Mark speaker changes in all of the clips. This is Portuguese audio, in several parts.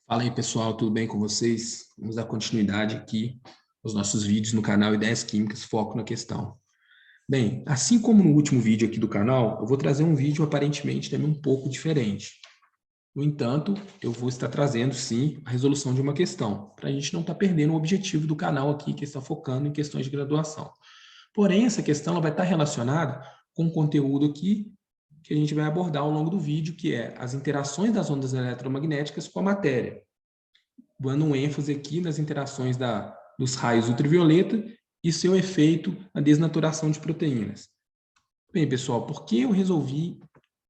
Speaker 1: Fala aí, pessoal, tudo bem com vocês? Vamos dar continuidade aqui aos nossos vídeos no canal Ideias Químicas, foco na questão. Bem, assim como no último vídeo aqui do canal, eu vou trazer um vídeo aparentemente também um pouco diferente. No entanto, eu vou estar trazendo, sim, a resolução de uma questão, para a gente não estar perdendo o objetivo do canal aqui, que está focando em questões de graduação. Porém, essa questão ela vai estar relacionada com o conteúdo aqui que a gente vai abordar ao longo do vídeo, que é as interações das ondas eletromagnéticas com a matéria, dando um ênfase aqui nas interações dos raios ultravioleta e seu efeito na desnaturação de proteínas. Bem, pessoal, por que eu resolvi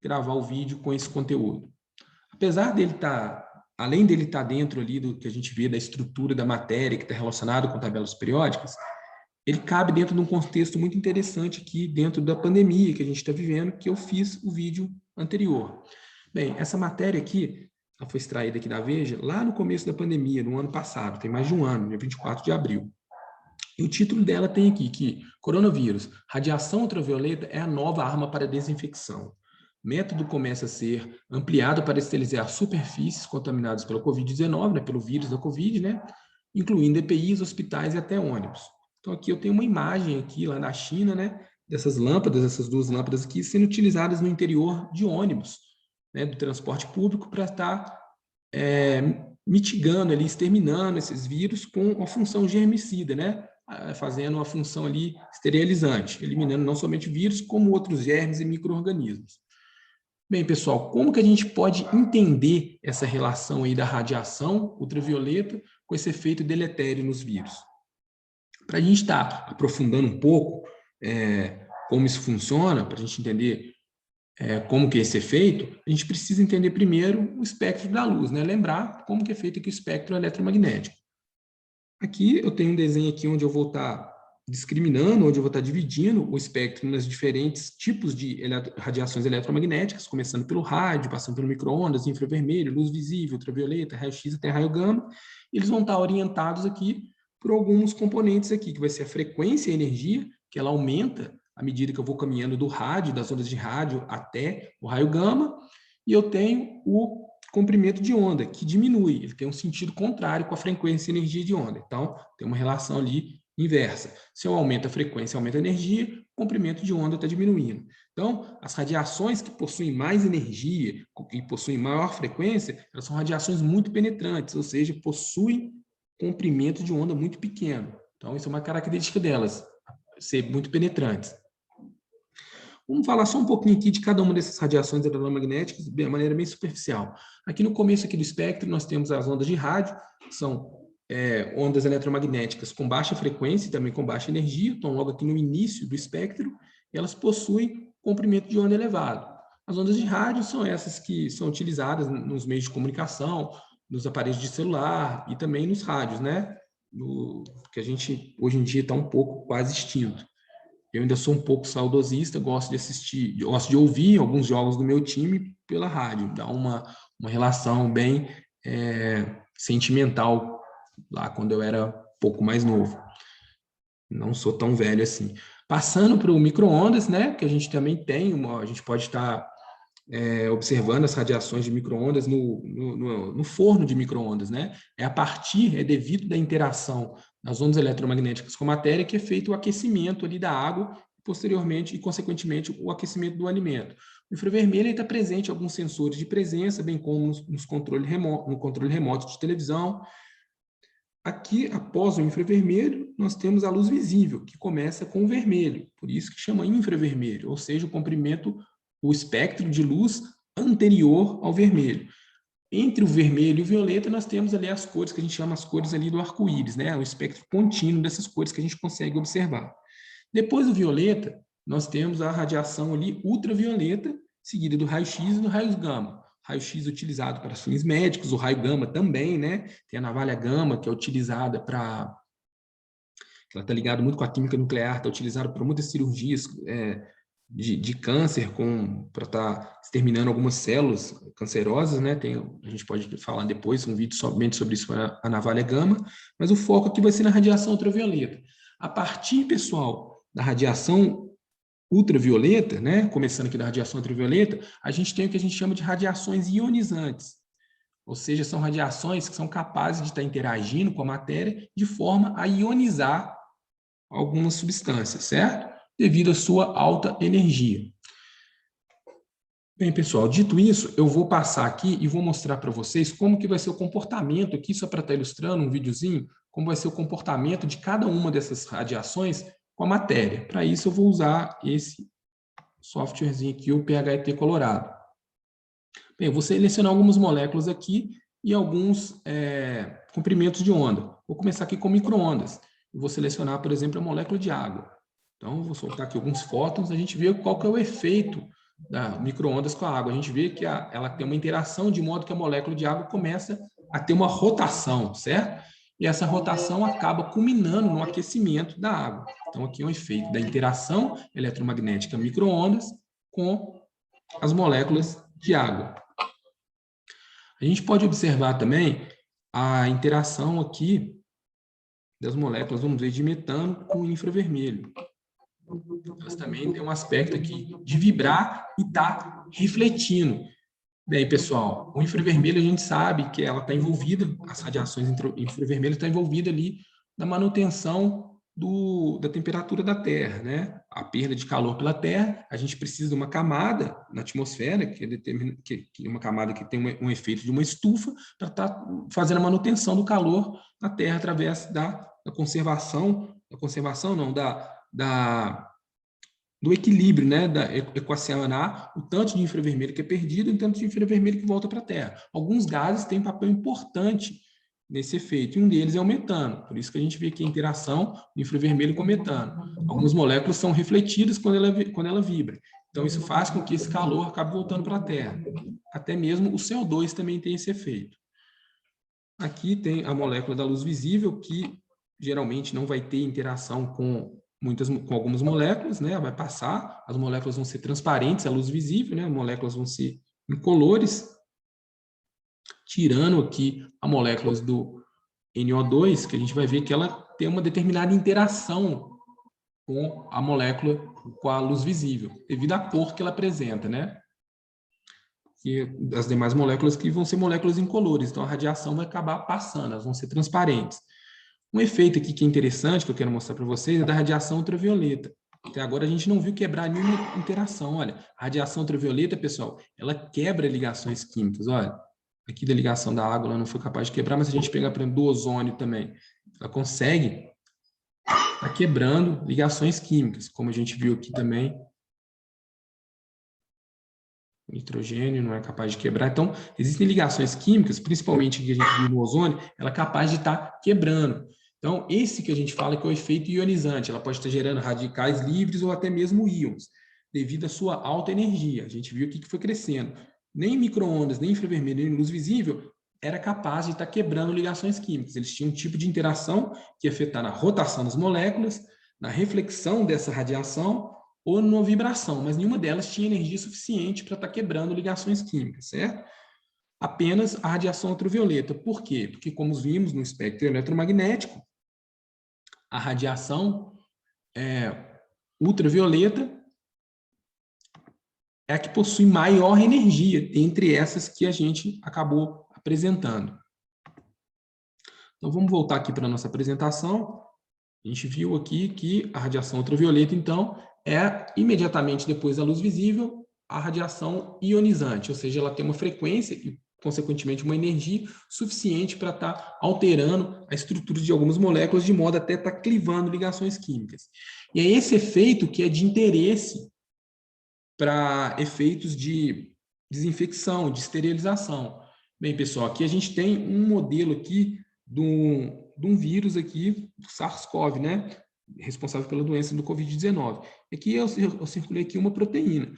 Speaker 1: gravar o vídeo com esse conteúdo? Apesar dele além dele estar dentro ali do que a gente vê da estrutura da matéria, que está relacionado com tabelas periódicas, ele cabe dentro de um contexto muito interessante aqui, dentro da pandemia que a gente está vivendo, que eu fiz o vídeo anterior. Bem, essa matéria aqui, ela foi extraída aqui da Veja lá no começo da pandemia, no ano passado, tem mais de um ano, dia 24 de abril. E o título dela tem aqui que coronavírus, radiação ultravioleta é a nova arma para desinfecção. O método começa a ser ampliado para esterilizar superfícies contaminadas pela Covid-19, né, pelo vírus da Covid, né, incluindo EPIs, hospitais e até ônibus. Então aqui eu tenho uma imagem aqui lá na China, né, dessas lâmpadas, essas duas lâmpadas aqui sendo utilizadas no interior de ônibus, né, do transporte público para estar mitigando ali, exterminando esses vírus com uma função germicida, né, fazendo uma função ali esterilizante, eliminando não somente vírus, como outros germes e micro-organismos. Bem, pessoal, como que a gente pode entender essa relação aí da radiação ultravioleta com esse efeito deletério nos vírus? Para a gente estar aprofundando um pouco como isso funciona, para a gente entender como que é esse efeito, a gente precisa entender primeiro o espectro da luz, né? Lembrar como que é feito aqui o espectro eletromagnético. Aqui eu tenho um desenho aqui onde eu vou estar discriminando, onde eu vou estar dividindo o espectro nos diferentes tipos de radiações eletromagnéticas, começando pelo rádio, passando pelo micro-ondas, infravermelho, luz visível, ultravioleta, raio-x até raio gama. E eles vão estar orientados aqui por alguns componentes aqui, que vai ser a frequência e a energia, que ela aumenta à medida que eu vou caminhando do rádio, das ondas de rádio até o raio gama, e eu tenho o comprimento de onda, que diminui, ele tem um sentido contrário com a frequência e energia de onda. Então, tem uma relação ali inversa. Se eu aumento a frequência, aumenta a energia, o comprimento de onda está diminuindo. Então, as radiações que possuem mais energia e possuem maior frequência, elas são radiações muito penetrantes, ou seja, possuem comprimento de onda muito pequeno. Então, isso é uma característica delas, ser muito penetrantes. Vamos falar só um pouquinho aqui de cada uma dessas radiações eletromagnéticas de maneira bem superficial. Aqui no começo aqui do espectro, nós temos as ondas de rádio, que são ondas eletromagnéticas com baixa frequência e também com baixa energia, estão logo aqui no início do espectro, e elas possuem comprimento de onda elevado. As ondas de rádio são essas que são utilizadas nos meios de comunicação, nos aparelhos de celular e também nos rádios, né? Que a gente, hoje em dia, está um pouco quase extinto. Eu ainda sou um pouco saudosista, gosto de assistir, gosto de ouvir alguns jogos do meu time pela rádio, dá uma relação bem sentimental lá quando eu era um pouco mais novo. Não sou tão velho assim. Passando para o micro-ondas, né, que a gente também tem, a gente pode estar observando as radiações de micro-ondas no forno de micro-ondas, né? É devido da interação das ondas eletromagnéticas com a matéria que é feito o aquecimento ali da água, posteriormente e consequentemente o aquecimento do alimento. O infravermelho está presente em alguns sensores de presença, bem como no controle remoto de televisão. Aqui, após o infravermelho, nós temos a luz visível, que começa com o vermelho, por isso que chama infravermelho, ou seja, o comprimento, o espectro de luz anterior ao vermelho. Entre o vermelho e o violeta, nós temos ali as cores que a gente chama as cores ali do arco-íris, né? O espectro contínuo dessas cores que a gente consegue observar. Depois do violeta, nós temos a radiação ali ultravioleta, seguida do raio-x e do raio gama. Raio-x utilizado para fins médicos, o raio gama também, né? Tem a navalha gama, que é utilizada para... Ela está ligada muito com a química nuclear, está utilizada para muitas cirurgias de câncer, para estar exterminando algumas células cancerosas, né? A gente pode falar depois, um vídeo somente sobre isso, a navalha gama, mas o foco aqui vai ser na radiação ultravioleta. A partir, pessoal, da radiação ultravioleta, né? Começando aqui da radiação ultravioleta, a gente tem o que a gente chama de radiações ionizantes. ou seja, são radiações que são capazes de estar interagindo com a matéria de forma a ionizar algumas substâncias, certo? Devido à sua alta energia. Bem, pessoal, dito isso, eu vou passar aqui e vou mostrar para vocês como que vai ser o comportamento aqui, só para estar ilustrando um videozinho, como vai ser o comportamento de cada uma dessas radiações com a matéria. Para isso, eu vou usar esse softwarezinho aqui, o PHET Colorado. Bem, eu vou selecionar algumas moléculas aqui e alguns comprimentos de onda. Vou começar aqui com micro-ondas. Eu vou selecionar, por exemplo, a molécula de água. Então, vou soltar aqui alguns fótons, a gente vê qual que é o efeito da micro-ondas com a água. A gente vê que ela tem uma interação de modo que a molécula de água começa a ter uma rotação, certo? E essa rotação acaba culminando no aquecimento da água. Então, aqui é um efeito da interação eletromagnética micro-ondas com as moléculas de água. A gente pode observar também a interação aqui das moléculas, vamos ver, de metano com infravermelho. Elas também têm um aspecto aqui de vibrar e estar refletindo. Bem, pessoal, o infravermelho a gente sabe que ela está envolvida, as radiações infravermelhas estão envolvidas ali na manutenção da temperatura da Terra, né? A perda de calor pela Terra, a gente precisa de uma camada na atmosfera, que é uma camada que tem um efeito de uma estufa, para estar fazendo a manutenção do calor na Terra através da conservação, do equilíbrio, né, da equacionar o tanto de infravermelho que é perdido e o tanto de infravermelho que volta para a Terra. Alguns gases têm um papel importante nesse efeito, e um deles é o metano. Por isso que a gente vê aqui a interação do infravermelho com o metano. Algumas moléculas são refletidas quando ela vibra. Então, isso faz com que esse calor acabe voltando para a Terra. Até mesmo o CO2 também tem esse efeito. Aqui tem a molécula da luz visível, que geralmente não vai ter interação com algumas moléculas, né? Vai passar, as moléculas vão ser transparentes, a luz visível, né? As moléculas vão ser incolores, tirando aqui as moléculas do NO2, que a gente vai ver que ela tem uma determinada interação com a molécula, com a luz visível, devido à cor que ela apresenta, né? E as demais moléculas que vão ser moléculas incolores, então a radiação vai acabar passando, elas vão ser transparentes. Um efeito aqui que é interessante, que eu quero mostrar para vocês, é da radiação ultravioleta. Até agora a gente não viu quebrar nenhuma interação. Olha, a radiação ultravioleta, pessoal, ela quebra ligações químicas. Olha, aqui da ligação da água ela não foi capaz de quebrar, mas se a gente pegar, por exemplo, do ozônio também, ela consegue estar quebrando ligações químicas, como a gente viu aqui também. O nitrogênio não é capaz de quebrar. Então, existem ligações químicas, principalmente que a gente viu no ozônio, ela é capaz de estar quebrando. Então, esse que a gente fala que é o efeito ionizante, ela pode estar gerando radicais livres ou até mesmo íons, devido à sua alta energia. A gente viu aqui que foi crescendo. Nem micro-ondas, nem infravermelho, nem luz visível era capaz de estar quebrando ligações químicas. Eles tinham um tipo de interação que ia afetar na rotação das moléculas, na reflexão dessa radiação ou numa vibração, mas nenhuma delas tinha energia suficiente para estar quebrando ligações químicas, certo? Apenas a radiação ultravioleta. Por quê? Porque, como vimos no espectro eletromagnético, a radiação ultravioleta é a que possui maior energia entre essas que a gente acabou apresentando. Então, vamos voltar aqui para a nossa apresentação. A gente viu aqui que a radiação ultravioleta, então, é imediatamente depois da luz visível a radiação ionizante, ou seja, ela tem uma frequência e, consequentemente, uma energia suficiente para estar alterando a estrutura de algumas moléculas, de modo até estar clivando ligações químicas. E é esse efeito que é de interesse para efeitos de desinfecção, de esterilização. Bem, pessoal, aqui a gente tem um modelo aqui de um vírus aqui, do SARS-CoV, né? Responsável pela doença do Covid-19. Aqui eu circulei aqui uma proteína.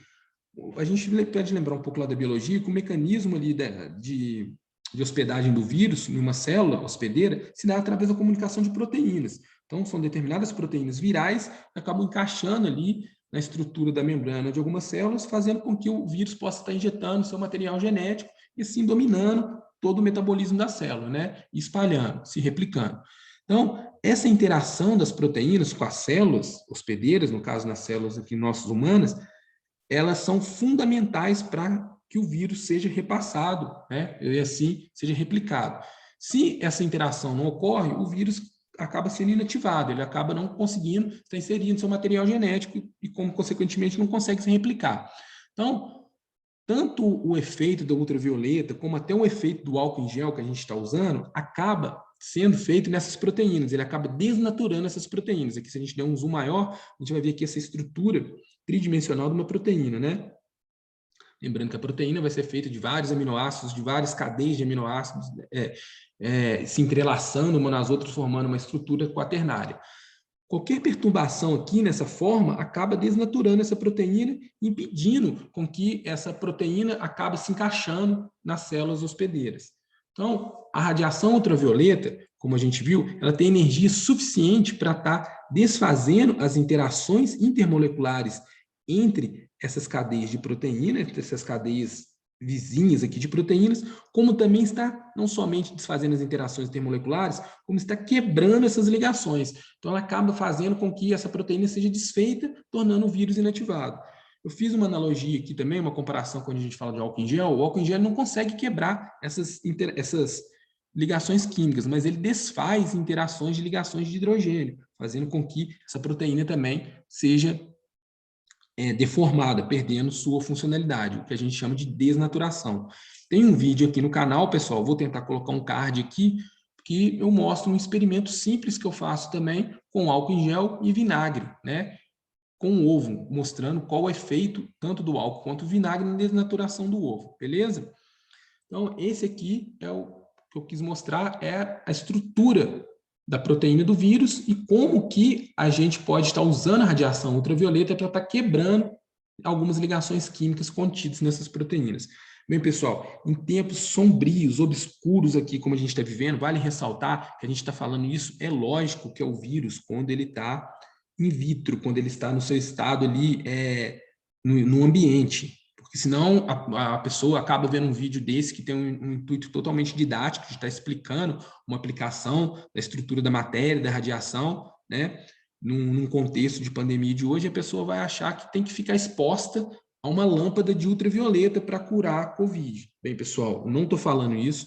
Speaker 1: A gente pode lembrar um pouco lá da biologia, que o mecanismo ali de hospedagem do vírus em uma célula hospedeira se dá através da comunicação de proteínas. Então, são determinadas proteínas virais que acabam encaixando ali na estrutura da membrana de algumas células, fazendo com que o vírus possa estar injetando seu material genético e assim dominando todo o metabolismo da célula, né? E espalhando, se replicando. Então, essa interação das proteínas com as células hospedeiras, no caso nas células aqui nossas humanas, elas são fundamentais para que o vírus seja repassado, né? E assim seja replicado. Se essa interação não ocorre, o vírus acaba sendo inativado, ele acaba não conseguindo estar inserido no seu material genético e, como consequentemente, não consegue se replicar. Então, tanto o efeito da ultravioleta, como até o efeito do álcool em gel que a gente está usando, acaba sendo feito nessas proteínas, ele acaba desnaturando essas proteínas. Aqui, se a gente der um zoom maior, a gente vai ver aqui essa estrutura tridimensional de uma proteína, né? Lembrando que a proteína vai ser feita de vários aminoácidos, de várias cadeias de aminoácidos, se entrelaçando uma nas outras, formando uma estrutura quaternária. Qualquer perturbação aqui nessa forma acaba desnaturando essa proteína, impedindo com que essa proteína acabe se encaixando nas células hospedeiras. Então, a radiação ultravioleta, como a gente viu, ela tem energia suficiente para estar desfazendo as interações intermoleculares entre essas cadeias de proteína, essas cadeias vizinhas aqui de proteínas, como também está não somente desfazendo as interações intermoleculares, como está quebrando essas ligações. Então, ela acaba fazendo com que essa proteína seja desfeita, tornando o vírus inativado. Eu fiz uma analogia aqui também, uma comparação quando a gente fala de álcool em gel. O álcool em gel não consegue quebrar essas ligações químicas, mas ele desfaz interações de ligações de hidrogênio, fazendo com que essa proteína também seja deformada, perdendo sua funcionalidade, o que a gente chama de desnaturação. Tem um vídeo aqui no canal, pessoal, vou tentar colocar um card aqui, que eu mostro um experimento simples que eu faço também com álcool em gel e vinagre, né? Com ovo, mostrando qual o efeito tanto do álcool quanto do vinagre na desnaturação do ovo, beleza? Então, esse aqui é o que eu quis mostrar, é a estrutura da proteína do vírus e como que a gente pode estar usando a radiação ultravioleta para estar quebrando algumas ligações químicas contidas nessas proteínas. Bem, pessoal, em tempos sombrios, obscuros aqui, como a gente está vivendo, vale ressaltar que a gente está falando isso, é lógico que é o vírus quando ele está in vitro, quando ele está no seu estado ali no ambiente. Porque senão a pessoa acaba vendo um vídeo desse que tem um intuito totalmente didático, de estar explicando uma aplicação da estrutura da matéria, da radiação, né? Num contexto de pandemia de hoje, a pessoa vai achar que tem que ficar exposta a uma lâmpada de ultravioleta para curar a Covid. Bem, pessoal, não estou falando isso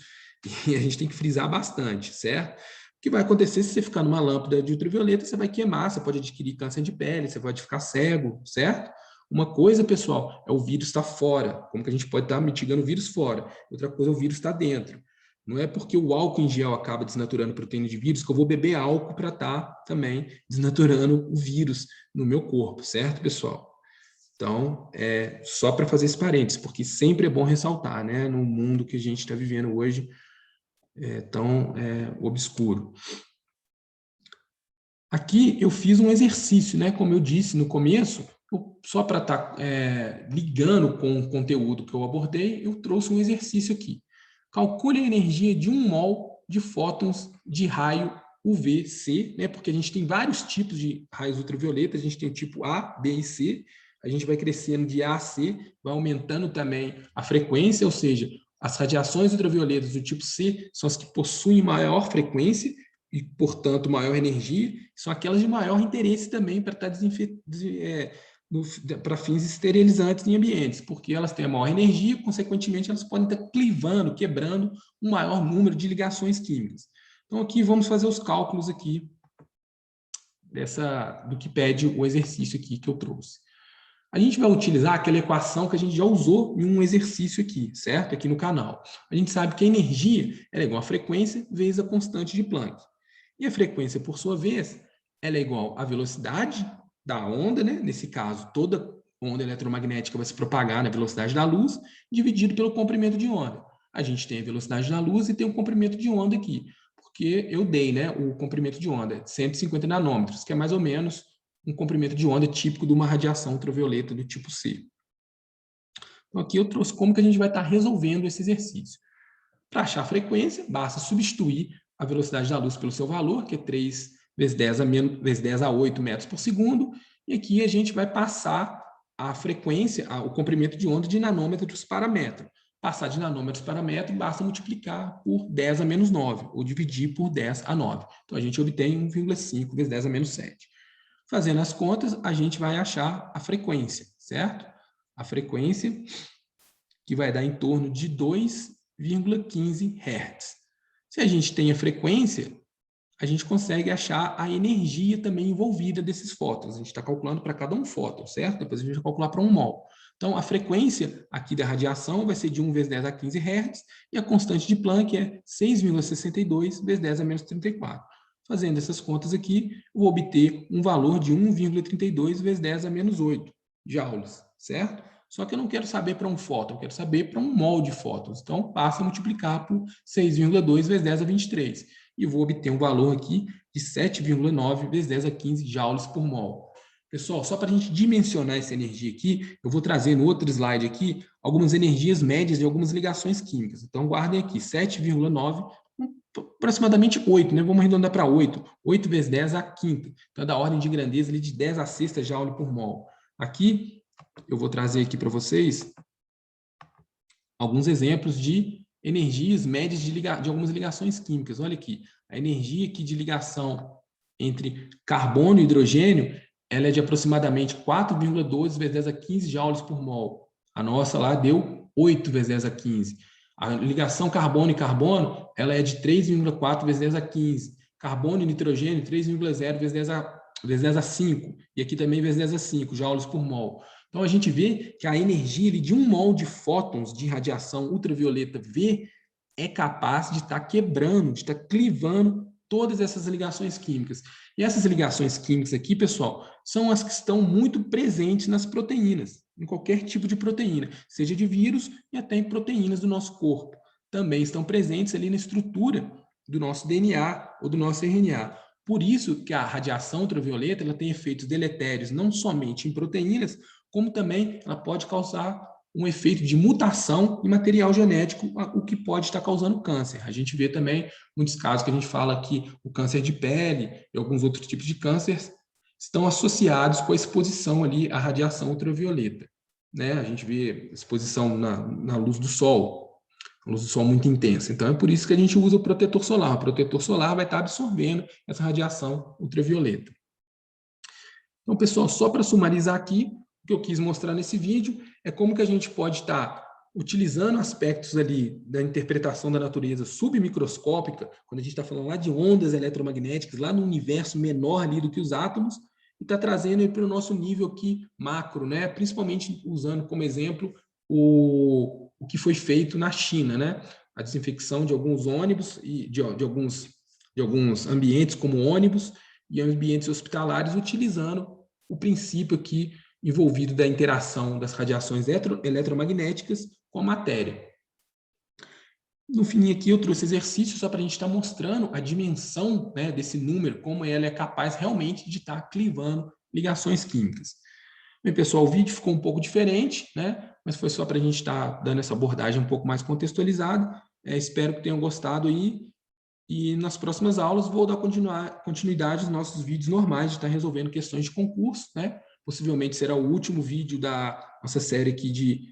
Speaker 1: e a gente tem que frisar bastante, certo? O que vai acontecer se você ficar numa lâmpada de ultravioleta, você vai queimar, você pode adquirir câncer de pele, você pode ficar cego, certo? Uma coisa, pessoal, é o vírus estar fora, como que a gente pode estar mitigando o vírus fora. Outra coisa é o vírus estar dentro. Não é porque o álcool em gel acaba desnaturando proteína de vírus que eu vou beber álcool para estar também desnaturando o vírus no meu corpo, certo, pessoal? Então, só para fazer esse parênteses, porque sempre é bom ressaltar, né, no mundo que a gente está vivendo hoje, tão obscuro. Aqui eu fiz um exercício, né, como eu disse no começo, só para estar ligando com o conteúdo que eu abordei, eu trouxe um exercício aqui. Calcule a energia de 1 mol de fótons de raio UVC, né, porque a gente tem vários tipos de raios ultravioletas, a gente tem o tipo A, B e C, a gente vai crescendo de A a C, vai aumentando também a frequência, ou seja, as radiações ultravioletas do tipo C são as que possuem maior frequência e, portanto, maior energia, são aquelas de maior interesse também para estar para fins esterilizantes em ambientes, porque elas têm a maior energia, consequentemente, elas podem estar clivando, quebrando um maior número de ligações químicas. Então, aqui vamos fazer os cálculos aqui do que pede o exercício aqui que eu trouxe. A gente vai utilizar aquela equação que a gente já usou em um exercício aqui, certo? Aqui no canal. A gente sabe que a energia é igual a frequência vezes a constante de Planck. E a frequência, por sua vez, ela é igual à velocidade da onda, né? Nesse caso, toda onda eletromagnética vai se propagar na velocidade da luz, dividido pelo comprimento de onda. A gente tem a velocidade da luz e tem o comprimento de onda aqui, porque eu dei, né, o comprimento de onda, 150 nanômetros, que é mais ou menos um comprimento de onda típico de uma radiação ultravioleta do tipo C. Então, aqui eu trouxe como que a gente vai estar resolvendo esse exercício. Para achar a frequência, basta substituir a velocidade da luz pelo seu valor, que é 3 vezes 10 a 8 metros por segundo, e aqui a gente vai passar a frequência, o comprimento de onda de nanômetros para metro. Passar de nanômetros para metro, basta multiplicar por 10 a menos 9, ou dividir por 10 a 9. Então, a gente obtém 1,5 vezes 10 a menos 7. Fazendo as contas, a gente vai achar a frequência, certo? A frequência que vai dar em torno de 2,15 Hz. Se a gente tem a frequência, a gente consegue achar a energia também envolvida desses fótons. A gente está calculando para cada um fóton, certo? Depois a gente vai calcular para um mol. Então, a frequência aqui da radiação vai ser de 1 vezes 10 a 15 Hz, e a constante de Planck é 6,62 vezes 10 a menos 34. Fazendo essas contas aqui, eu vou obter um valor de 1,32 vezes 10 a menos 8 joules, certo? Só que eu não quero saber para um fóton, eu quero saber para um mol de fótons. Então, passa a multiplicar por 6,2 vezes 10 a 23. E vou obter um valor aqui de 7,9 vezes 10 a 15 joules por mol. Pessoal, só para a gente dimensionar essa energia aqui, eu vou trazer no outro slide aqui algumas energias médias de algumas ligações químicas. Então, guardem aqui, 7,9, aproximadamente 8, né? Vamos arredondar para 8. 8 vezes 10 a quinta. Então, é da ordem de grandeza ali de 10 a sexta joule por mol. Aqui, eu vou trazer aqui para vocês alguns exemplos de energias médias de algumas ligações químicas. Olha aqui, a energia aqui de ligação entre carbono e hidrogênio, ela é de aproximadamente 4,12 vezes 10 a 15 joules por mol. A nossa lá deu 8 vezes 10 a 15. A ligação carbono e carbono, ela é de 3,4 vezes 10 a 15. Carbono e nitrogênio, 3,0 vezes 10 a 5. E aqui também vezes 10 a 5 joules por mol. Então, a gente vê que a energia de 1 mol de fótons de radiação ultravioleta V é capaz de estar quebrando, de estar clivando todas essas ligações químicas. E essas ligações químicas aqui, pessoal, são as que estão muito presentes nas proteínas, em qualquer tipo de proteína, seja de vírus e até em proteínas do nosso corpo. Também estão presentes ali na estrutura do nosso DNA ou do nosso RNA. Por isso que a radiação ultravioleta ela tem efeitos deletérios não somente em proteínas, como também ela pode causar um efeito de mutação em material genético, o que pode estar causando câncer. A gente vê também muitos casos que a gente fala que o câncer de pele e alguns outros tipos de cânceres estão associados com a exposição ali à radiação ultravioleta. Né? A gente vê exposição na luz do sol, luz do sol muito intensa. Então, é por isso que a gente usa o protetor solar. O protetor solar vai estar absorvendo essa radiação ultravioleta. Então, pessoal, só para sumarizar aqui, o que eu quis mostrar nesse vídeo é como que a gente pode estar utilizando aspectos ali da interpretação da natureza submicroscópica, quando a gente está falando lá de ondas eletromagnéticas, lá no universo menor ali do que os átomos, e está trazendo para o nosso nível aqui macro, né? Principalmente usando como exemplo o que foi feito na China, né? A desinfecção de alguns ônibus e de alguns ambientes como ônibus e ambientes hospitalares, utilizando o princípio aqui envolvido da interação das radiações eletromagnéticas com a matéria. No fim aqui eu trouxe exercício só para a gente estar mostrando a dimensão, né, desse número, como ela é capaz realmente de estar clivando ligações químicas. Bem, pessoal, o vídeo ficou um pouco diferente, né, mas foi só para a gente estar dando essa abordagem um pouco mais contextualizada. Espero que tenham gostado aí. E nas próximas aulas vou dar continuidade aos nossos vídeos normais de estar resolvendo questões de concurso, né? Possivelmente será o último vídeo da nossa série aqui de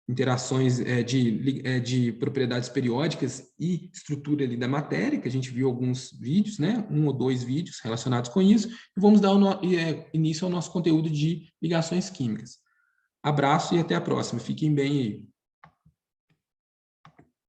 Speaker 1: interações de propriedades periódicas e estrutura ali da matéria, que a gente viu alguns vídeos, né? 1 ou 2 vídeos relacionados com isso, e vamos dar início ao nosso conteúdo de ligações químicas. Abraço e até a próxima. Fiquem bem aí.